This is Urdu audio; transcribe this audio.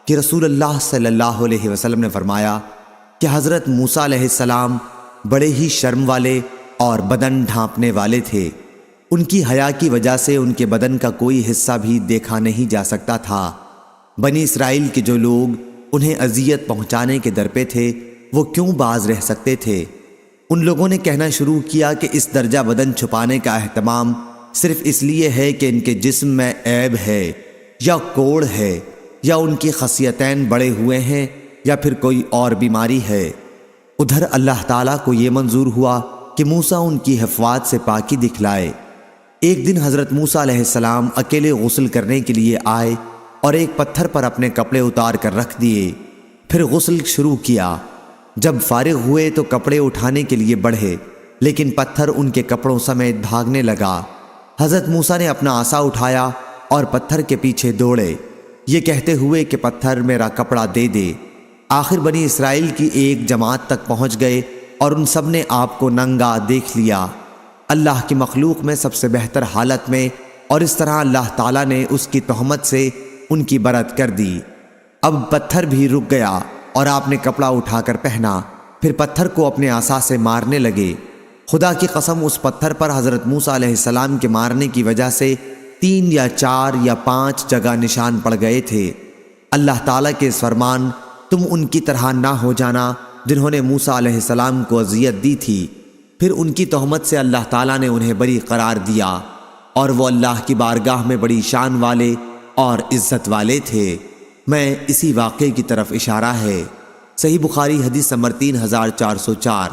کہ رسول اللہ صلی اللہ علیہ وسلم نے فرمایا کہ حضرت موسیٰ علیہ السلام بڑے ہی شرم والے اور بدن ڈھانپنے والے تھے۔ ان کی حیا کی وجہ سے ان کے بدن کا کوئی حصہ بھی دیکھا نہیں جا سکتا تھا۔ بنی اسرائیل کے جو لوگ انہیں اذیت پہنچانے کے در پہ تھے وہ کیوں باز رہ سکتے تھے؟ ان لوگوں نے کہنا شروع کیا کہ اس درجہ بدن چھپانے کا اہتمام صرف اس لیے ہے کہ ان کے جسم میں عیب ہے یا کوڑ ہے یا ان کی خصیتین بڑے ہوئے ہیں یا پھر کوئی اور بیماری ہے۔ ادھر اللہ تعالیٰ کو یہ منظور ہوا کہ موسیٰ ان کی حفوات سے پاکی دکھلائے۔ ایک دن حضرت موسیٰ علیہ السلام اکیلے غسل کرنے کے لیے آئے اور ایک پتھر پر اپنے کپڑے اتار کر رکھ دیے، پھر غسل شروع کیا۔ جب فارغ ہوئے تو کپڑے اٹھانے کے لیے بڑھے، لیکن پتھر ان کے کپڑوں سمیت بھاگنے لگا۔ حضرت موسیٰ نے اپنا عصا اٹھایا اور پتھر کے پیچھے دوڑے، یہ کہتے ہوئے کہ پتھر میرا کپڑا دے دے۔ آخر بنی اسرائیل کی ایک جماعت تک پہنچ گئے اور ان سب نے آپ کو ننگا دیکھ لیا۔ اللہ کی مخلوق میں سب سے بہتر حالت میں، اور اس طرح اللہ تعالیٰ نے اس کی تہمت سے ان کی برت کر دی۔ اب پتھر بھی رک گیا اور آپ نے کپڑا اٹھا کر پہنا، پھر پتھر کو اپنے عصا سے مارنے لگے۔ خدا کی قسم اس پتھر پر حضرت موسیٰ علیہ السلام کے مارنے کی وجہ سے 3 یا 4 یا 5 جگہ نشان پڑ گئے تھے۔ اللہ تعالیٰ کے اس فرمان تم ان کی طرح نہ ہو جانا جنہوں نے موسیٰ علیہ السلام کو اذیت دی تھی، پھر ان کی تہمت سے اللہ تعالیٰ نے انہیں بری قرار دیا، اور وہ اللہ کی بارگاہ میں بڑی شان والے اور عزت والے تھے۔ میں اسی واقعے کی طرف اشارہ ہے۔ صحیح بخاری حدیث نمبر 3404۔